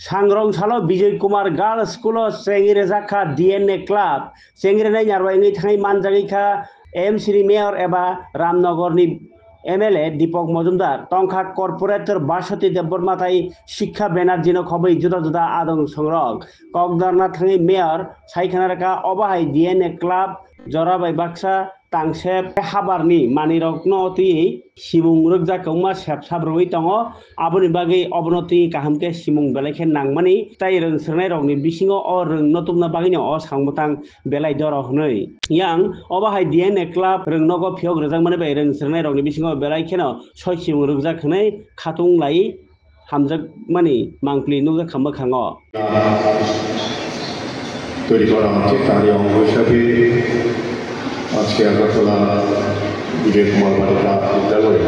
सांग्रंसालो Vijay Kumar girls school सेंगिरे जाखा DNA club सेंगिरे नाय नारबायङै थाङै मानजागैखा एमसीनि मेयर एबा रामनगरनि एमएलए दीपक मजुमदार टंका कॉर्पोरेटर बासती देबबरमाथाय शिक्षा बेनार्जीनो खबै जुदा जुदा आदं संरक ककदारना थाङै मेयर सायखानारका अबाहाय डीएनए क्लाब जराबाय बाक्सा तांसेब हाबारनि मानिरत्न अति सिमुं रोगजाखौ मा सेबसाब्रबै दङ आबनि बागै अबनति काहामके सिमुं बेलायखे नांमानि ताइ रोंसोरनाय रगनि बिसिङाव अ रोंनतुमना बागैनो अ सांबतां बेलाय दर हनै यां अबाहाय डीएनए क्लाब रोंनगो फियग रोजां माने बाय रोंसोरनाय रगनि बिसिङाव बेलायखेनो सय सिमुं रोगजाखनै खाथुं लायै हामजाक मानि मांप्लि नुजा खामबो खाङो তৈরি করা হচ্ছে তারই অঙ্গ হিসাবে আজকে আগরতলা বিজয় কুমার বালিকা বিদ্যালয়ে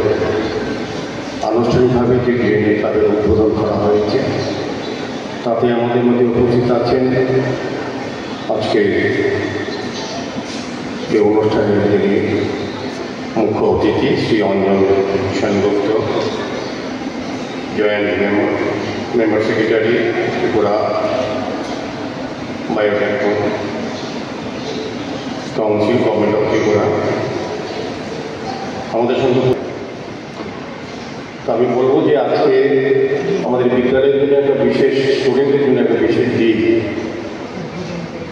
আনুষ্ঠানিকভাবে যে ডিএনএ ক্লাবের উদ্বোধন করা হয়েছে তাতে আমাদের মধ্যে উপস্থিত আছেন আজকে এই অনুষ্ঠানের যিনি মুখ্য অতিথি Shri Anjan Sengupta joint member secretary Tripura biotechno council government of Tripura আমাদের সঙ্গে আমি বলবো যে আজকে আমাদের বিদ্যালয়ের জন্য একটা বিশেষ স্টুডেন্টের জন্য একটা বিশেষ দিক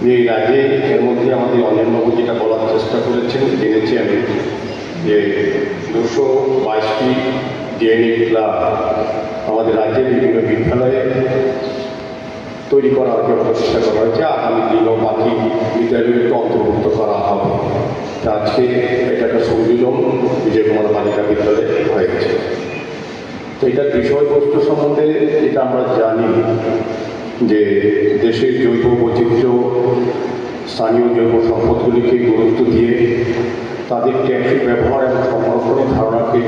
যে এর আগে এর মধ্যে আমাদের অঞ্জনবাবু যেটা বলার চেষ্টা করেছেন জেনেছি আমি যে 222টি ডিএনএ ক্লাব আমাদের রাজ্যের বিভিন্ন বিদ্যালয়ে তৈরি করার প্রচেষ্টা করা হয়েছে আগামী দিনও বাকি বিদ্যালয়কে অন্তর্ভুক্ত করা হবে আজকে এটা একটা সংযোজন বিজয় কুমার বালিকা বিদ্যালয়ে হয়েছে তো এটার বিষয়বস্তু সম্বন্ধে যেটা আমরা জানি যে দেশের জৈব বৈচিত্র্য স্থানীয় জৈব সম্পদগুলিকে গুরুত্ব দিয়ে তাদের টেকসই ব্যবহার এবং সংরক্ষণের ধারণাকে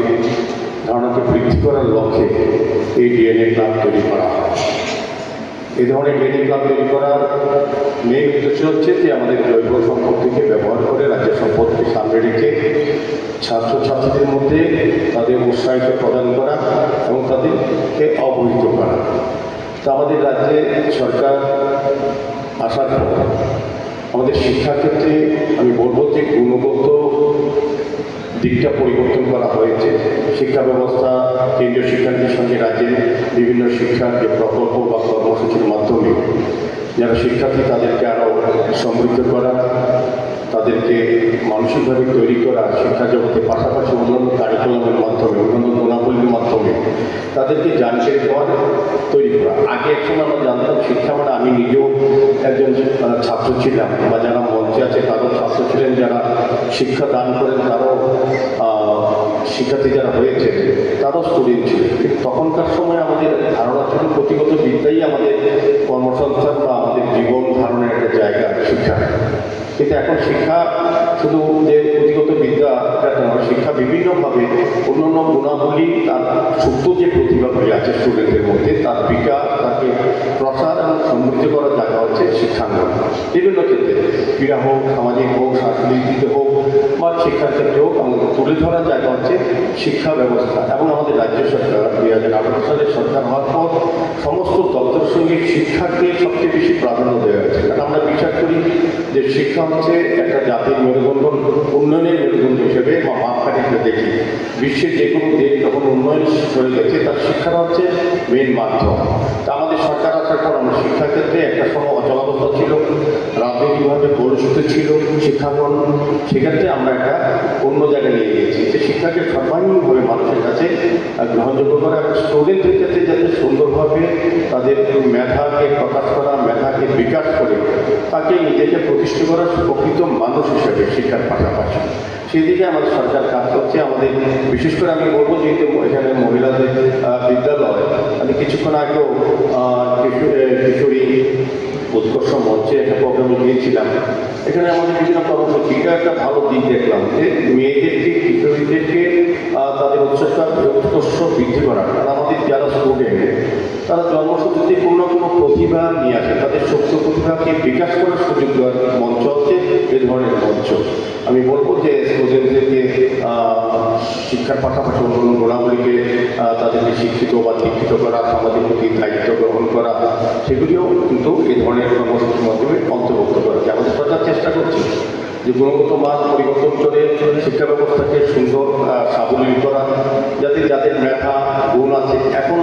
বৃদ্ধি করার লক্ষ্যে এই ডিএনএ ক্লাব তৈরি করা হয় এই ধরনের ডিএনএ ক্লাব তৈরি করার মেইন উদ্দেশ্য হচ্ছে যে আমাদের জৈব সম্পদটিকে ব্যবহার করে রাজ্যের সম্পদকে সামনে রেখে ছাত্রছাত্রীদের মধ্যে তাদের উৎসাহিত প্রদান করা এবং তাদেরকে অবহিত করা তা আমাদের রাজ্যে সরকার আসার পর আমাদের শিক্ষাক্ষেত্রে আমি বলবো যে গুণগত দিকটা পরিবর্তন করা হয়েছে শিক্ষা ব্যবস্থা কেন্দ্রীয় শিক্ষানীতির সঙ্গে রাজ্যের বিভিন্ন শিক্ষার যে প্রকল্প বা কর্মসূচির মাধ্যমে যারা শিক্ষার্থী তাদেরকে আরও সমৃদ্ধ করা তাদেরকে মানসিকভাবে তৈরি করা শিক্ষা জগতের পাশাপাশি অন্যান্য কারিকুলামের মাধ্যমে অন্যান্য গুণাবলীর মাধ্যমে তাদেরকে জানকারি দেওয়ার তৈরি করা আগে একসময় আমরা জানতাম শিক্ষা মানে আমি নিজেও একজন ছাত্র ছিলাম বা যারা মঞ্চে আছে তারাও ছাত্র ছিলেন যারা শিক্ষা দান করেন তারাও শিক্ষার্থী যারা হয়েছে তারাও স্টুডেন্ট ছিল কিন্তু তখনকার সময় আমাদের ধারণা ছিল প্রতিগত বিদ্যাই আমাদের কর্মসংস্থান বা আমাদের জীবন ধারণের একটা জায়গা শিক্ষা কিন্তু এখন শিক্ষা শুধু যে পুঁথিগত বিদ্যা শিক্ষা বিভিন্নভাবে অন্যান্য গুণাবলী তার সুপ্ত যে প্রতিভাগুলি আছে স্টুডেন্টের মধ্যে তার বিকাশ তাকে প্রসার এবং সমৃদ্ধ করার জায়গা হচ্ছে শিক্ষাঙ্গন বিভিন্ন ক্ষেত্রে ক্রীড়া হোক সামাজিক হোক সাংস্কৃতিক হোক বা শিক্ষার ক্ষেত্রে হোক আমাদের তুলে ধরার জায়গা হচ্ছে শিক্ষা ব্যবস্থা এবং আমাদের রাজ্য সরকার 2018 সালে সরকার হওয়ার পর সমস্ত দপ্তরের সঙ্গে শিক্ষাকে সবচেয়ে বেশি প্রাধান্য দেওয়া হয়েছে কারণ আমরা বিশ্বাস করি যে শিক্ষা হচ্ছে একটা জাতির মেরুদণ্ড উন্নয়নের মেরুদণ্ড হিসেবে বা মাপকাঠি হিসেবে দেখি বিশ্বের যে কোনো দেশ যখন উন্নয়ন হয়ে গেছে তার শিক্ষাটা হচ্ছে মেন মাধ্যম তা আমাদের সরকার আসার পর আমরা শিক্ষাক্ষেত্রে একটা সময় অচলাবস্থা ছিল রাজনৈতিকভাবে কলুষিত ছিল শিক্ষাঙ্গন সেক্ষেত্রে আমরা একটা অন্য জায়গায় নিয়ে গিয়েছি যে শিক্ষাকে সর্বাঙ্গীনভাবে মানুষের কাছে গ্রহণযোগ্য করা এবং স্টুডেন্টদের ক্ষেত্রে যাতে সুন্দরভাবে তাদের মেধাকে প্রকাশ করা মেধাকে বিকাশ করে তাকে নিজেকে প্রতিষ্ঠা করার প্রকৃত মানুষ হিসেবে শিক্ষার পাশাপাশি সেদিকে আমাদের সরকার কাজ করছে আমাদের বিশেষ করে আমি বলবো যেহেতু এখানে মহিলাদের বিদ্যালয় আমি কিছুক্ষণ আগেও কিশোরী উৎকর্ষ মঞ্চে একটা প্রোগ্রামে গিয়েছিলাম এখানে আমাদের বিভিন্ন কর্মসূচি এটা একটা ভালো দিক দেখলাম যে মেয়েদেরকে কিশোরীদেরকে তাদের উৎকর্ষ বৃদ্ধি করা। কারণ আমাদের যারা স্টুডেন্ট তারা জন্মসূত্রে কোনো না কোনো প্রতিভা নিয়ে আসে, তাদের শক্তি প্রতিভাকে বিকাশ করার সুযোগ দেওয়ার মঞ্চ হচ্ছে এ ধরনের মঞ্চ। আমি বলবো যে স্টুডেন্টদেরকে শিক্ষার পাশাপাশি অন্যান্য গুণাবলীকে তাদেরকে শিক্ষিত বা দীক্ষিত করা, সমাজের প্রতি দায়িত্ব গ্রহণ করা, সেগুলিও কিন্তু এই ধরনের কর্মসূচির মাধ্যমে অন্তর্ভুক্ত করা। আমাদের সরকার চেষ্টা করছে যে গুণগত মান পরিবর্তন করে শিক্ষা ব্যবস্থাকে সুন্দর সাবলীল করা, যাতে যাদের মেধা গুণ আছে। এখন